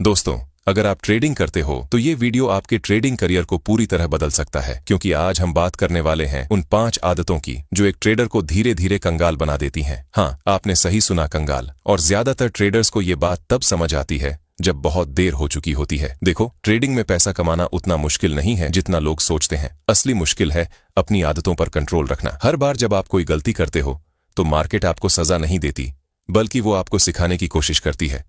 दोस्तों, अगर आप ट्रेडिंग करते हो तो ये वीडियो आपके ट्रेडिंग करियर को पूरी तरह बदल सकता है, क्योंकि आज हम बात करने वाले हैं उन 5 आदतों की जो एक ट्रेडर को धीरे धीरे कंगाल बना देती हैं। हाँ, आपने सही सुना, कंगाल। और ज्यादातर ट्रेडर्स को ये बात तब समझ आती है जब बहुत देर हो चुकी होती है। देखो, ट्रेडिंग में पैसा कमाना उतना मुश्किल नहीं है जितना लोग सोचते हैं। असली मुश्किल है अपनी आदतों पर कंट्रोल रखना। हर बार जब आप कोई गलती करते हो तो मार्केट आपको सजा नहीं देती, बल्कि वो आपको सिखाने की कोशिश करती है।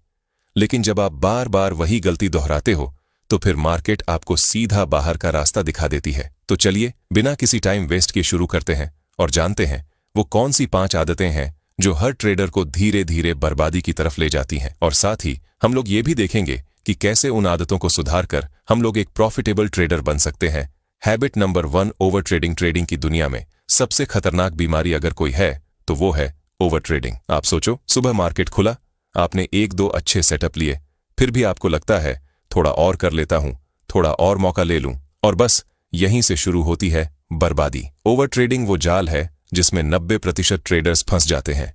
लेकिन जब आप बार बार वही गलती दोहराते हो तो फिर मार्केट आपको सीधा बाहर का रास्ता दिखा देती है। तो चलिए, बिना किसी टाइम वेस्ट किए शुरू करते हैं और जानते हैं वो कौन सी 5 आदतें हैं जो हर ट्रेडर को धीरे धीरे बर्बादी की तरफ ले जाती हैं। और साथ ही हम लोग ये भी देखेंगे कि कैसे उन आदतों को सुधार कर हम लोग एक प्रॉफिटेबल ट्रेडर बन सकते हैं। Habit number 1, over trading. Trading की दुनिया में सबसे खतरनाक बीमारी अगर कोई है तो वो है ओवर ट्रेडिंग। आप सोचो, सुबह मार्केट खुला, आपने 1-2 अच्छे सेटअप लिए, फिर भी आपको लगता है थोड़ा और कर लेता हूं, थोड़ा और मौका ले लूं, और बस यहीं से शुरू होती है बर्बादी। ओवर ट्रेडिंग वो जाल है जिसमें 90% ट्रेडर्स फंस जाते हैं,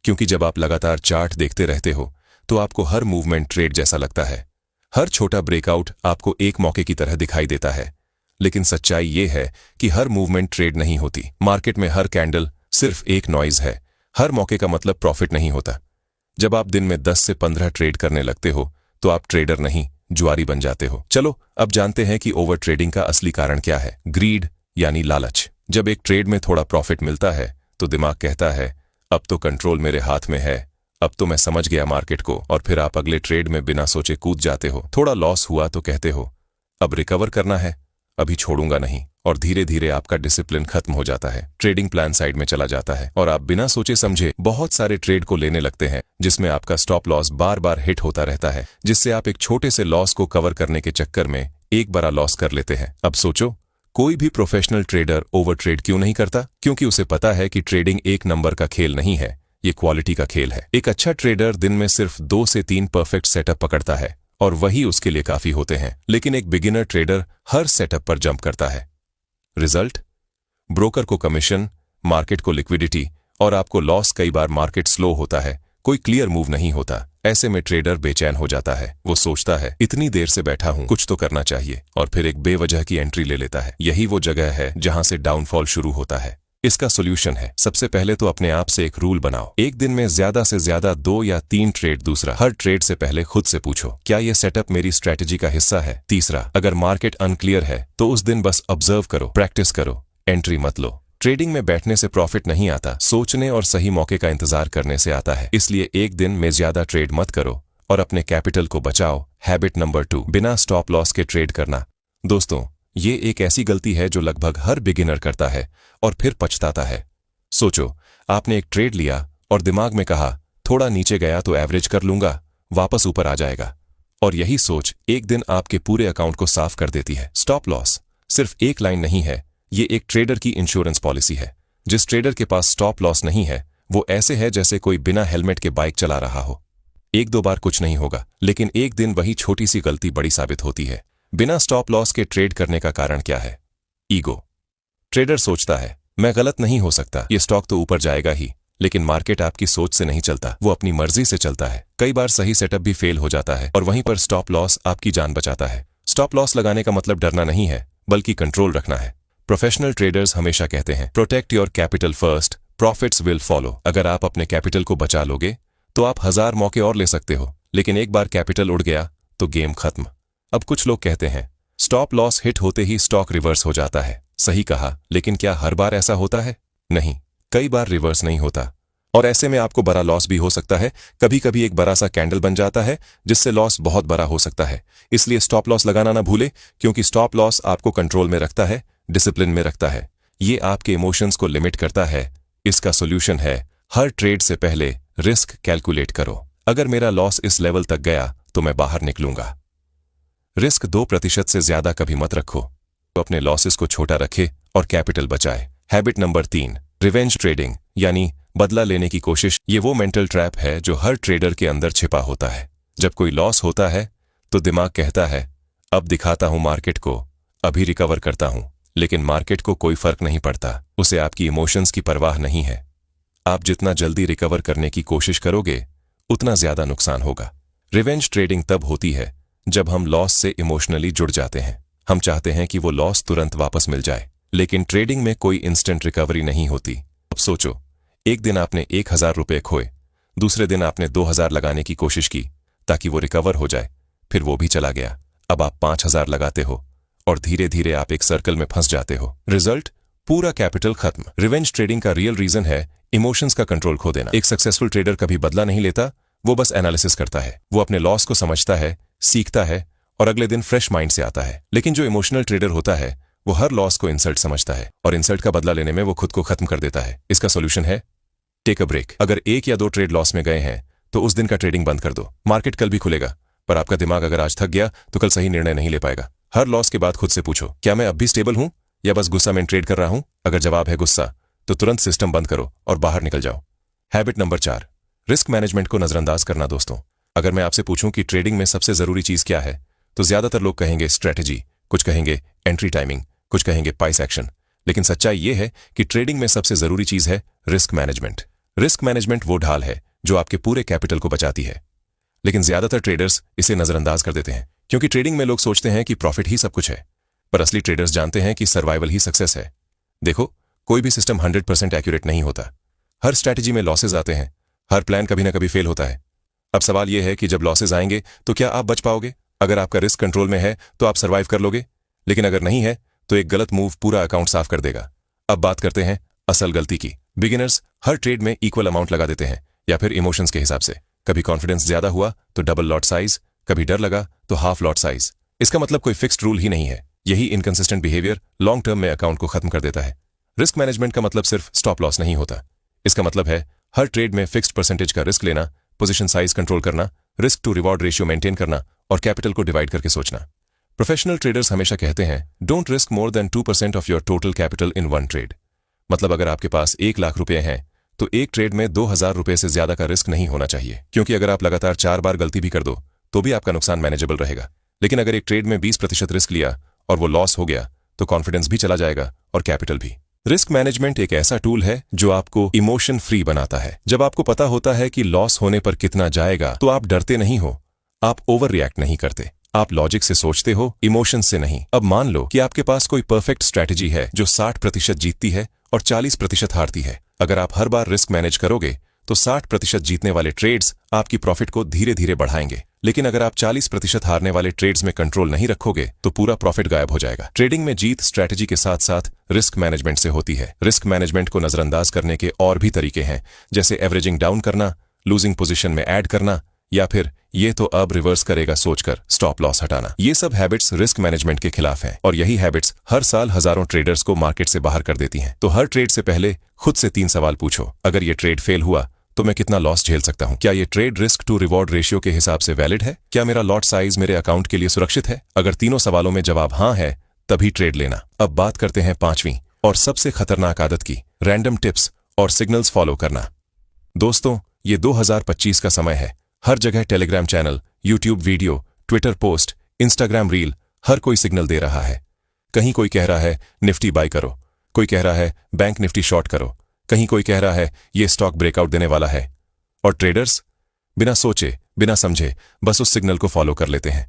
क्योंकि जब आप लगातार चार्ट देखते रहते हो तो आपको हर मूवमेंट ट्रेड जैसा लगता है। हर छोटा ब्रेकआउट आपको एक मौके की तरह दिखाई देता है। लेकिन सच्चाई ये है कि हर मूवमेंट ट्रेड नहीं होती। मार्केट में हर कैंडल सिर्फ एक नॉइज है। हर मौके का मतलब प्रॉफिट नहीं होता। जब आप दिन में 10 से 15 ट्रेड करने लगते हो तो आप ट्रेडर नहीं, जुआरी बन जाते हो। चलो अब जानते हैं कि ओवर ट्रेडिंग का असली कारण क्या है। ग्रीड यानी लालच। जब एक ट्रेड में थोड़ा प्रॉफिट मिलता है तो दिमाग कहता है अब तो कंट्रोल मेरे हाथ में है, अब तो मैं समझ गया मार्केट को, और फिर आप अगले ट्रेड में बिना सोचे कूद जाते हो। थोड़ा लॉस हुआ तो कहते हो अब रिकवर करना है, अभी छोड़ूंगा नहीं, और धीरे धीरे आपका डिसिप्लिन खत्म हो जाता है। ट्रेडिंग प्लान साइड में चला जाता है और आप बिना सोचे समझे बहुत सारे ट्रेड को लेने लगते हैं, जिसमें आपका स्टॉप लॉस बार बार हिट होता रहता है, जिससे आप एक छोटे से लॉस को कवर करने के चक्कर में एक बड़ा लॉस कर लेते हैं। अब सोचो, कोई भी प्रोफेशनल ट्रेडर ओवर ट्रेड क्यों नहीं करता? क्योंकि उसे पता है कि ट्रेडिंग एक नंबर का खेल नहीं है, ये क्वालिटी का खेल है। एक अच्छा ट्रेडर दिन में सिर्फ 2 से 3 परफेक्ट सेटअप पकड़ता है और वही उसके लिए काफी होते हैं। लेकिन एक बिगिनर ट्रेडर हर सेटअप पर जंप करता है। रिजल्ट? ब्रोकर को कमीशन, मार्केट को लिक्विडिटी, और आपको लॉस। कई बार मार्केट स्लो होता है, कोई क्लियर मूव नहीं होता। ऐसे में ट्रेडर बेचैन हो जाता है। वो सोचता है इतनी देर से बैठा हूं, कुछ तो करना चाहिए, और फिर एक बेवजह की एंट्री ले लेता है। यही वो जगह है जहां से डाउनफॉल शुरू होता है। इसका सोल्यूशन है, सबसे पहले तो अपने आप से एक रूल बनाओ। एक दिन में ज्यादा से ज्यादा 2 या 3 ट्रेड। दूसरा, हर ट्रेड से पहले खुद से पूछो क्या ये सेटअप मेरी स्ट्रेटेजी का हिस्सा है। तीसरा, अगर मार्केट अनक्लियर है तो उस दिन बस ऑब्जर्व करो, प्रैक्टिस करो, एंट्री मत लो। ट्रेडिंग में बैठने से प्रॉफिट नहीं आता, सोचने और सही मौके का इंतजार करने से आता है। इसलिए एक दिन में ज्यादा ट्रेड मत करो और अपने कैपिटल को बचाओ। हैबिट नंबर 2, बिना स्टॉप लॉस के ट्रेड करना। दोस्तों, ये एक ऐसी गलती है जो लगभग हर बिगिनर करता है और फिर पछताता है। सोचो, आपने एक ट्रेड लिया और दिमाग में कहा थोड़ा नीचे गया तो एवरेज कर लूंगा, वापस ऊपर आ जाएगा, और यही सोच एक दिन आपके पूरे अकाउंट को साफ कर देती है। स्टॉप लॉस सिर्फ एक लाइन नहीं है, ये एक ट्रेडर की इंश्योरेंस पॉलिसी है। जिस ट्रेडर के पास स्टॉप लॉस नहीं है वो ऐसे है जैसे कोई बिना हेलमेट के बाइक चला रहा हो। 1-2 बार कुछ नहीं होगा, लेकिन एक दिन वही छोटी सी गलती बड़ी साबित होती है। बिना स्टॉप लॉस के ट्रेड करने का कारण क्या है? ईगो। ट्रेडर सोचता है मैं गलत नहीं हो सकता, ये स्टॉक तो ऊपर जाएगा ही। लेकिन मार्केट आपकी सोच से नहीं चलता, वो अपनी मर्जी से चलता है। कई बार सही सेटअप भी फेल हो जाता है और वहीं पर स्टॉप लॉस आपकी जान बचाता है। स्टॉप लॉस लगाने का मतलब डरना नहीं है, बल्कि कंट्रोल रखना है। प्रोफेशनल ट्रेडर्स हमेशा कहते हैं protect your capital first, profits will follow. अगर आप अपने कैपिटल को बचा लोगे तो आप 1000 मौके और ले सकते हो, लेकिन एक बार कैपिटल उड़ गया तो गेम खत्म। अब कुछ लोग कहते हैं स्टॉप लॉस हिट होते ही स्टॉक रिवर्स हो जाता है। सही कहा, लेकिन क्या हर बार ऐसा होता है? नहीं, कई बार रिवर्स नहीं होता, और ऐसे में आपको बड़ा लॉस भी हो सकता है। कभी कभी एक बड़ा सा कैंडल बन जाता है जिससे लॉस बहुत बड़ा हो सकता है। इसलिए स्टॉप लॉस लगाना ना भूले, क्योंकि स्टॉप लॉस आपको कंट्रोल में रखता है, डिसिप्लिन में रखता है। ये आपके इमोशंस को लिमिट करता है। इसका सोल्यूशन है हर ट्रेड से पहले रिस्क कैलकुलेट करो। अगर मेरा लॉस इस लेवल तक गया तो मैं बाहर निकलूंगा। रिस्क 2% से ज्यादा कभी मत रखो, तो अपने लॉसेस को छोटा रखे और कैपिटल बचाए। हैबिट नंबर 3, रिवेंज ट्रेडिंग यानी बदला लेने की कोशिश। ये वो मेंटल ट्रैप है जो हर ट्रेडर के अंदर छिपा होता है। जब कोई लॉस होता है तो दिमाग कहता है अब दिखाता हूं मार्केट को, अभी रिकवर करता हूं। लेकिन मार्केट को कोई फर्क नहीं पड़ता, उसे आपकी इमोशंस की परवाह नहीं है। आप जितना जल्दी रिकवर करने की कोशिश करोगे उतना ज्यादा नुकसान होगा। रिवेंज ट्रेडिंग तब होती है जब हम लॉस से इमोशनली जुड़ जाते हैं। हम चाहते हैं कि वो लॉस तुरंत वापस मिल जाए, लेकिन ट्रेडिंग में कोई इंस्टेंट रिकवरी नहीं होती। अब सोचो, एक दिन आपने 1,000 रुपये खोए, दूसरे दिन आपने 2,000 लगाने की कोशिश की ताकि वो रिकवर हो जाए, फिर वो भी चला गया। अब आप 5,000 लगाते हो और धीरे धीरे आप एक सर्कल में फंस जाते हो। रिजल्ट, पूरा कैपिटल खत्म। रिवेंज ट्रेडिंग का रियल रीजन है इमोशंस का कंट्रोल खो देना। एक सक्सेसफुल ट्रेडर कभी बदला नहीं लेता, वो बस एनालिसिस करता है। वो अपने लॉस को समझता है, सीखता है और अगले दिन फ्रेश माइंड से आता है। लेकिन जो इमोशनल ट्रेडर होता है वो हर लॉस को इंसल्ट समझता है और इंसल्ट का बदला लेने में वो खुद को खत्म कर देता है। इसका सोल्यूशन है टेक अ ब्रेक। अगर 1 या 2 ट्रेड लॉस में गए हैं तो उस दिन का ट्रेडिंग बंद कर दो। मार्केट कल भी खुलेगा, पर आपका दिमाग अगर आज थक गया तो कल सही निर्णय नहीं ले पाएगा। हर लॉस के बाद खुद से पूछो, क्या मैं अब भी स्टेबल हूं या बस गुस्सा में ट्रेड कर रहा हूं? अगर जवाब है गुस्सा, तो तुरंत सिस्टम बंद करो और बाहर निकल जाओ। हैबिट नंबर 4, रिस्क मैनेजमेंट को नजरअंदाज करना। दोस्तों, अगर मैं आपसे पूछूं कि ट्रेडिंग में सबसे जरूरी चीज क्या है, तो ज्यादातर लोग कहेंगे स्ट्रेटेजी, कुछ कहेंगे एंट्री टाइमिंग, कुछ कहेंगे प्राइस एक्शन। लेकिन सच्चाई यह है कि ट्रेडिंग में सबसे जरूरी चीज है रिस्क मैनेजमेंट। रिस्क मैनेजमेंट वो ढाल है जो आपके पूरे कैपिटल को बचाती है। लेकिन ज्यादातर ट्रेडर्स इसे नजरअंदाज कर देते हैं, क्योंकि ट्रेडिंग में लोग सोचते हैं कि प्रॉफिट ही सब कुछ है, पर असली ट्रेडर्स जानते हैं कि सर्वाइवल ही सक्सेस है। देखो, कोई भी सिस्टम 100% एक्यूरेट नहीं होता। हर स्ट्रैटेजी में लॉसेज आते हैं, हर प्लान कभी ना कभी फेल होता है। अब सवाल यह है कि जब लॉसेज आएंगे तो क्या आप बच पाओगे? अगर आपका रिस्क कंट्रोल में है तो आप सर्वाइव कर लोगे, लेकिन अगर नहीं है तो एक गलत मूव पूरा अकाउंट साफ कर देगा। अब बात करते हैं असल गलती की। बिगिनर्स हर ट्रेड में इक्वल अमाउंट लगा देते हैं या फिर इमोशंस के हिसाब से। कभी कॉन्फिडेंस ज्यादा हुआ तो डबल लॉट साइज, कभी डर लगा तो हाफ लॉट साइज। इसका मतलब कोई फिक्स्ड रूल ही नहीं है। यही इनकंसिस्टेंट बिहेवियर लॉन्ग टर्म में अकाउंट को खत्म कर देता है। रिस्क मैनेजमेंट का मतलब सिर्फ स्टॉप लॉस नहीं होता। इसका मतलब है हर ट्रेड में फिक्स्ड परसेंटेज का रिस्क लेना, पोजीशन साइज कंट्रोल करना, risk to reward ratio maintain करना और कैपिटल को डिवाइड करके सोचना। प्रोफेशनल ट्रेडर्स हमेशा कहते हैं, don't risk more than 2% of your total capital in one trade. मतलब अगर आपके पास 1 लाख रुपए हैं तो एक ट्रेड में 2,000 रुपए से ज्यादा का रिस्क नहीं होना चाहिए, क्योंकि अगर आप लगातार 4 बार गलती भी कर दो तो भी आपका नुकसान मैनेजेबल रहेगा। लेकिन अगर एक ट्रेड में 20% रिस्क लिया और वो लॉस हो गया तो कॉन्फिडेंस भी चला जाएगा और कैपिटल भी। रिस्क मैनेजमेंट एक ऐसा टूल है जो आपको इमोशन फ्री बनाता है। जब आपको पता होता है कि लॉस होने पर कितना जाएगा तो आप डरते नहीं हो, आप ओवर रिएक्ट नहीं करते, आप लॉजिक से सोचते हो, इमोशन से नहीं। अब मान लो कि आपके पास कोई परफेक्ट स्ट्रैटेजी है जो 60% जीतती है और 40% हारती है। अगर आप हर बार रिस्क मैनेज करोगे तो 60% जीतने वाले ट्रेड्स आपकी प्रॉफिट को धीरे धीरे बढ़ाएंगे। लेकिन अगर आप 40% हारने वाले ट्रेड्स में कंट्रोल नहीं रखोगे तो पूरा प्रॉफिट गायब हो जाएगा। ट्रेडिंग में जीत स्ट्रैटेजी के साथ साथ रिस्क मैनेजमेंट से होती है। रिस्क मैनेजमेंट को नजरअंदाज करने के और भी तरीके हैं, जैसे एवरेजिंग डाउन करना, लूजिंग पोजीशन में ऐड करना या फिर ये तो अब रिवर्स करेगा सोचकर स्टॉप लॉस हटाना। ये सब हैबिट्स रिस्क मैनेजमेंट के खिलाफ हैं और यही हैबिट्स हर साल हजारों ट्रेडर्स को मार्केट से बाहर कर देती हैं। तो हर ट्रेड से पहले खुद से 3 सवाल पूछो। अगर ये ट्रेड फेल हुआ तो मैं कितना लॉस झेल सकता हूं? क्या ये trade risk to reward ratio के हिसाब से वैलिड है? क्या मेरा लॉट साइज मेरे अकाउंट के लिए सुरक्षित है? अगर तीनों सवालों में जवाब हाँ है तभी ट्रेड लेना। अब बात करते हैं 5वीं और सबसे खतरनाक आदत की, रैंडम टिप्स और सिग्नल्स फॉलो करना। दोस्तों, ये 2025 का समय है। हर जगह Telegram channel, YouTube video, Twitter post, Instagram reel, हर कोई सिग्नल दे रहा है। कहीं कोई कह रहा है निफ्टी बाय करो, कोई कह रहा है बैंक निफ्टी शॉर्ट करो, कहीं कोई कह रहा है ये स्टॉक ब्रेकआउट देने वाला है। और ट्रेडर्स बिना सोचे बिना समझे बस उस सिग्नल को फॉलो कर लेते हैं।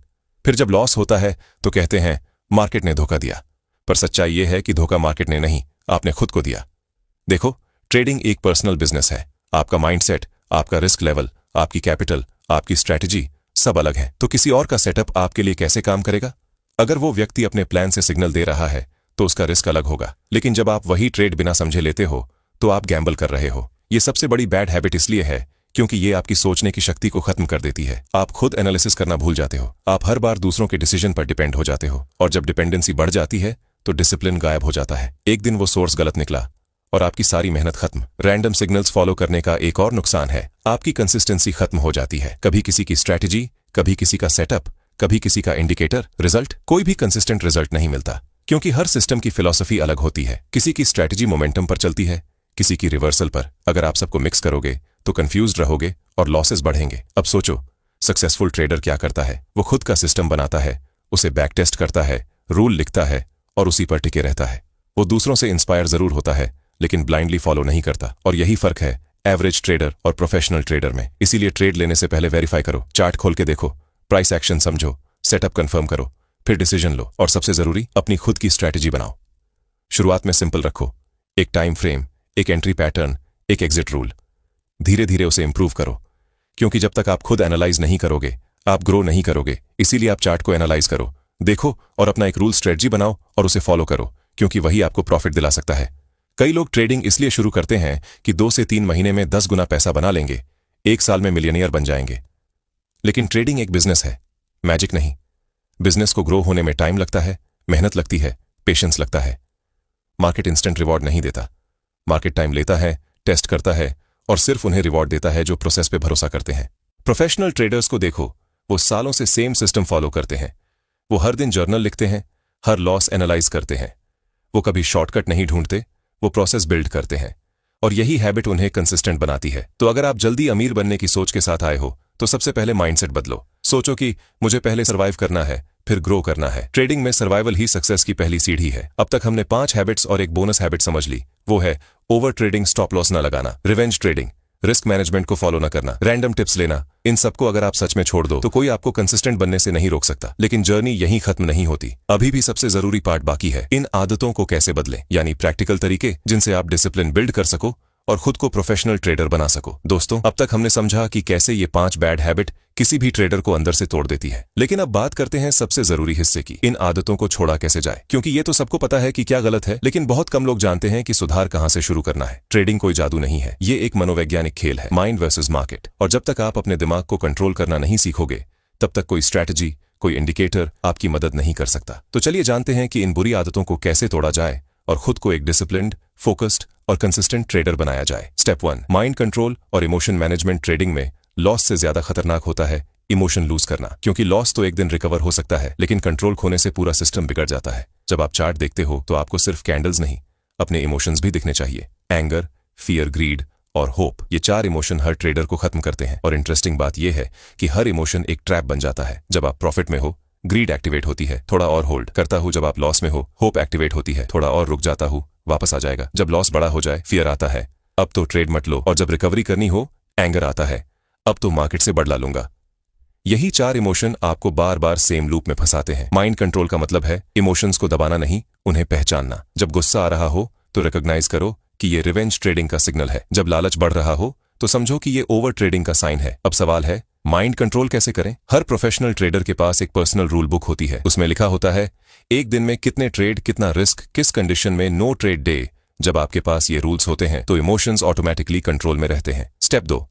फिर जब लॉस होता है तो कहते हैं मार्केट ने धोखा दिया। पर सच्चाई यह है कि धोखा मार्केट ने नहीं, आपने खुद को दिया। देखो, ट्रेडिंग एक पर्सनल बिजनेस है। आपका माइंडसेट, आपका रिस्क लेवल, आपकी कैपिटल, आपकी स्ट्रैटेजी सब अलग है। तो किसी और का सेटअप आपके लिए कैसे काम करेगा? अगर वो व्यक्ति अपने प्लान से सिग्नल दे रहा है तो उसका रिस्क अलग होगा, लेकिन जब आप वही ट्रेड बिना समझे लेते हो तो आप गैम्बल कर रहे हो। ये सबसे बड़ी बैड हैबिट इसलिए है क्योंकि ये आपकी सोचने की शक्ति को खत्म कर देती है। आप खुद एनालिसिस करना भूल जाते हो, आप हर बार दूसरों के डिसीजन पर डिपेंड हो जाते हो और जब डिपेंडेंसी बढ़ जाती है तो डिसिप्लिन गायब हो जाता है। एक दिन वो सोर्स गलत निकला और आपकी सारी मेहनत खत्म। रैंडम सिग्नल्स फॉलो करने का एक और नुकसान है, आपकी कंसिस्टेंसी खत्म हो जाती है। कभी किसी की स्ट्रैटेजी, कभी किसी का सेटअप, कभी किसी का इंडिकेटर, रिजल्ट कोई भी कंसिस्टेंट रिजल्ट नहीं मिलता, क्योंकि हर सिस्टम की फिलॉसफी अलग होती है। किसी की स्ट्रैटेजी मोमेंटम पर चलती है, किसी की रिवर्सल पर। अगर आप सबको मिक्स करोगे तो कंफ्यूज्ड रहोगे और लॉसेस बढ़ेंगे। अब सोचो, सक्सेसफुल ट्रेडर क्या करता है? वो खुद का सिस्टम बनाता है, उसे बैक टेस्ट करता है, रूल लिखता है और उसी पर टिके रहता है। वो दूसरों से इंस्पायर जरूर होता है लेकिन ब्लाइंडली फॉलो नहीं करता। और यही फर्क है एवरेज ट्रेडर और प्रोफेशनल ट्रेडर में। इसीलिए ट्रेड लेने से पहले वेरीफाई करो, चार्ट खोल के देखो, प्राइस एक्शन समझो, सेटअप कंफर्म करो, फिर डिसीजन लो और सबसे जरूरी अपनी खुद की स्ट्रैटेजी बनाओ। शुरुआत में सिंपल रखो, एक टाइम फ्रेम, एक एंट्री पैटर्न, एक एग्जिट रूल। धीरे धीरे उसे इंप्रूव करो, क्योंकि जब तक आप खुद एनालाइज नहीं करोगे आप ग्रो नहीं करोगे। इसीलिए आप चार्ट को एनालाइज करो, देखो और अपना एक रूल स्ट्रेटजी बनाओ और उसे फॉलो करो, क्योंकि वही आपको प्रॉफिट दिला सकता है। कई लोग ट्रेडिंग इसलिए शुरू करते हैं कि 2 से 3 महीने में 10 गुना पैसा बना लेंगे, 1 साल में मिलियनियर बन जाएंगे। लेकिन ट्रेडिंग एक बिजनेस है, मैजिक नहीं। बिजनेस को ग्रो होने में टाइम लगता है, मेहनत लगती है, पेशेंस लगता है। मार्केट इंस्टेंट रिवॉर्ड नहीं देता। मार्केट टाइम लेता है, टेस्ट करता है और सिर्फ उन्हें रिवॉर्ड देता है जो प्रोसेस पे भरोसा करते हैं। प्रोफेशनल ट्रेडर्स को देखो, वो सालों से सेम सिस्टम फॉलो करते हैं। वो हर दिन जर्नल लिखते हैं, हर लॉस एनालाइज करते हैं। वो कभी शॉर्टकट नहीं ढूंढते, वो प्रोसेस बिल्ड करते हैं और यही हैबिट उन्हें कंसिस्टेंट बनाती है। तो अगर आप जल्दी अमीर बनने की सोच के साथ आए हो तो सबसे पहले माइंडसेट बदलो। सोचो कि मुझे पहले सर्वाइव करना है, फिर ग्रो करना है। ट्रेडिंग में सर्वाइवल ही सक्सेस की पहली सीढ़ी है। अब तक हमने 5 हैबिट्स और एक बोनस हैबिट समझ ली। वो है ओवर ट्रेडिंग, स्टॉप लॉस ना लगाना, रिवेंज ट्रेडिंग, रिस्क मैनेजमेंट को फॉलो ना करना, रैंडम टिप्स लेना। इन सबको अगर आप सच में छोड़ दो तो कोई आपको कंसिस्टेंट बनने से नहीं रोक सकता। लेकिन जर्नी यहीं खत्म नहीं होती, अभी भी सबसे जरूरी पार्ट बाकी है। इन आदतों को कैसे बदलें, यानी प्रैक्टिकल तरीके जिनसे आप डिसिप्लिन बिल्ड कर सको और खुद को प्रोफेशनल ट्रेडर बना सको। दोस्तों, अब तक हमने समझा कि कैसे ये 5 बैड हैबिट किसी भी ट्रेडर को अंदर से तोड़ देती है। लेकिन अब बात करते हैं सबसे जरूरी हिस्से की, इन आदतों को छोड़ा कैसे जाए। क्योंकि ये तो सबको पता है कि क्या गलत है, लेकिन बहुत कम लोग जानते हैं कि सुधार कहां से शुरू करना है। ट्रेडिंग कोई जादू नहीं है, ये एक मनोवैज्ञानिक खेल है, माइंड वर्सेस मार्केट। और जब तक आप अपने दिमाग को कंट्रोल करना नहीं सीखोगे तब तक कोई स्ट्रैटेजी, कोई इंडिकेटर आपकी मदद नहीं कर सकता। तो चलिए जानते हैं कि इन बुरी आदतों को कैसे तोड़ा जाए और खुद को एक डिसिप्लिन्ड, फोकस्ड और कंसिस्टेंट ट्रेडर बनाया जाए। स्टेप 1, माइंड कंट्रोल और इमोशन मैनेजमेंट। ट्रेडिंग में लॉस से ज्यादा खतरनाक होता है इमोशन लूज करना, क्योंकि लॉस तो एक दिन रिकवर हो सकता है, लेकिन कंट्रोल खोने से पूरा सिस्टम बिगड़ जाता है। जब आप चार्ट देखते हो तो आपको सिर्फ कैंडल्स नहीं, अपने इमोशंस भी दिखने चाहिए। एंगर, फियर, ग्रीड और होप, ये 4 इमोशन हर ट्रेडर को खत्म करते हैं। और इंटरेस्टिंग बात यह है कि हर इमोशन एक ट्रैप बन जाता है। जब आप प्रॉफिट में हो, ग्रीड एक्टिवेट होती है, थोड़ा और होल्ड करता हूं। जब आप लॉस में हो, होप एक्टिवेट होती है, थोड़ा और रुक जाता हूं, वापस आ जाएगा। जब लॉस बड़ा हो जाए, फियर आता है, अब तो ट्रेड मत लो। और जब रिकवरी करनी हो, एंगर आता है, अब तो मार्केट से बढ़ला लूंगा। यही 4 इमोशन आपको बार बार सेम लूप में फंसाते हैं। माइंड कंट्रोल का मतलब है इमोशंस को दबाना नहीं, उन्हें पहचानना। जब गुस्सा आ रहा हो तो रिकॉग्नाइज करो कि ये रिवेंज ट्रेडिंग का सिग्नल है। जब लालच बढ़ रहा हो तो समझो कि ये ओवर ट्रेडिंग का साइन है। अब सवाल है, माइंड कंट्रोल कैसे करें? हर प्रोफेशनल ट्रेडर के पास एक पर्सनल रूल बुक होती है। उसमें लिखा होता है एक दिन में कितने ट्रेड, कितना रिस्क, किस कंडीशन में, नो ट्रेड डे। जब आपके पास ये रूल्स होते हैं तो इमोशंस ऑटोमेटिकली कंट्रोल में रहते हैं। स्टेप 2,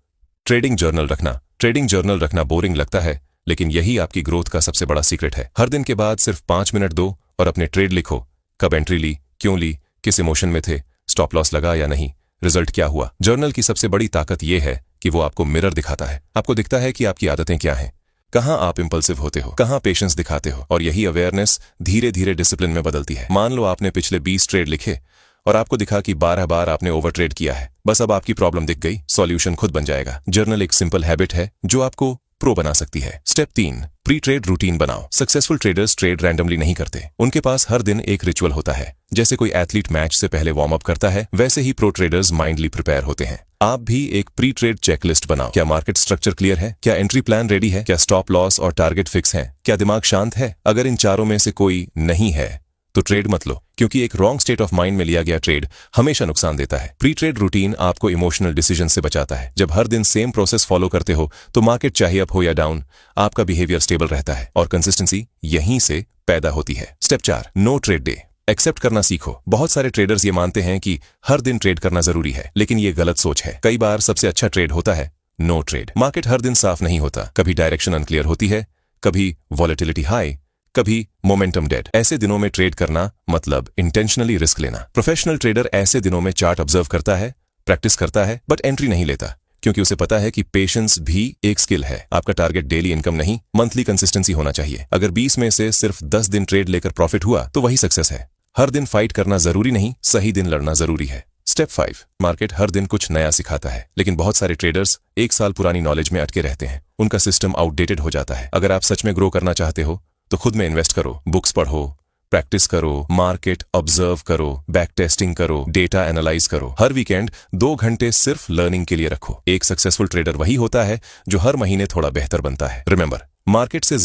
ट्रेडिंग जर्नल रखना। ट्रेडिंग जर्नल रखना बोरिंग लगता है, लेकिन यही आपकी ग्रोथ का सबसे बड़ा सीक्रेट है। हर दिन के बाद सिर्फ 5 मिनट दो और अपने ट्रेड लिखो। कब एंट्री ली, क्यों ली, किस इमोशन में थे, स्टॉप लॉस लगा या नहीं, रिजल्ट क्या हुआ। जर्नल की सबसे बड़ी ताकत यह है कि वो आपको मिरर दिखाता है। आपको दिखता है कि आपकी आदतें क्या हैं, कहां आप इंपल्सिव होते हो, कहां पेशेंस दिखाते हो। और यही अवेयरनेस धीरे धीरे डिसिप्लिन में बदलती है। मान लो आपने पिछले 20 ट्रेड लिखे और आपको दिखा कि 12 बार आपने ओवर ट्रेड किया है। बस अब आपकी प्रॉब्लम दिख गई, सॉल्यूशन खुद बन जाएगा। जर्नल एक सिंपल हैबिट है जो आपको प्रो बना सकती है। स्टेप 3, प्री ट्रेड रूटीन बनाओ। सक्सेसफुल ट्रेडर्स ट्रेड रैंडमली नहीं करते, उनके पास हर दिन एक रिचुअल होता है। जैसे कोई एथलीट मैच से पहले वार्म अप करता है, वैसे ही प्रो ट्रेडर्स माइंडली प्रिपेयर होते हैं। आप भी एक प्री ट्रेड चेकलिस्ट बनाओ। क्या मार्केट स्ट्रक्चर क्लियर है? क्या एंट्री प्लान रेडी है? क्या स्टॉप लॉस और टारगेट फिक्स है? क्या दिमाग शांत है? अगर इन चारों में से कोई नहीं है तो ट्रेड मत लो, क्योंकि एक रॉन्ग स्टेट ऑफ माइंड में लिया गया ट्रेड हमेशा नुकसान देता है। प्री ट्रेड रूटीन आपको इमोशनल डिसीजन से बचाता है। जब हर दिन सेम प्रोसेस फॉलो करते हो तो मार्केट चाहे अप हो या डाउन, आपका बिहेवियर स्टेबल रहता है और कंसिस्टेंसी यहीं से पैदा होती है। Step 4, no trade day. Accept करना सीखो। बहुत सारे ट्रेडर्स ये मानते हैं कि हर दिन ट्रेड करना जरूरी है, लेकिन ये गलत सोच है। कई बार सबसे अच्छा ट्रेड होता है नो ट्रेड। मार्केट हर दिन साफ नहीं होता, कभी डायरेक्शन अनक्लियर होती है, कभी वॉलेटिलिटी हाई, कभी मोमेंटम डेड। ऐसे दिनों में ट्रेड करना मतलब इंटेंशनली रिस्क लेना। प्रोफेशनल ट्रेडर ऐसे दिनों में चार्ट ऑब्जर्व करता है, प्रैक्टिस करता है, बट एंट्री नहीं लेता, क्योंकि उसे पता है कि पेशेंस भी एक स्किल है। आपका टारगेट डेली इनकम नहीं, मंथली कंसिस्टेंसी होना चाहिए। अगर 20 में से सिर्फ 10 दिन ट्रेड लेकर प्रॉफिट हुआ तो वही सक्सेस है। हर दिन फाइट करना जरूरी नहीं, सही दिन लड़ना जरूरी है। स्टेप 5, मार्केट हर दिन कुछ नया सिखाता है, लेकिन बहुत सारे ट्रेडर्स 1 साल पुरानी नॉलेज में अटके रहते हैं। उनका सिस्टम आउटडेटेड हो जाता है। अगर आप सच में ग्रो करना चाहते हो तो खुद में इन्वेस्ट करो, बुक्स पढ़ो, प्रैक्टिस करो, मार्केट ऑब्जर्व करो, बैक टेस्टिंग करो, डेटा एनालाइज करो। हर वीकेंड 2 घंटे सिर्फ लर्निंग के लिए रखो। एक सक्सेसफुल ट्रेडर वही होता है जो हर महीने थोड़ा बेहतर बनता है। रिमेंबर, मार्केट से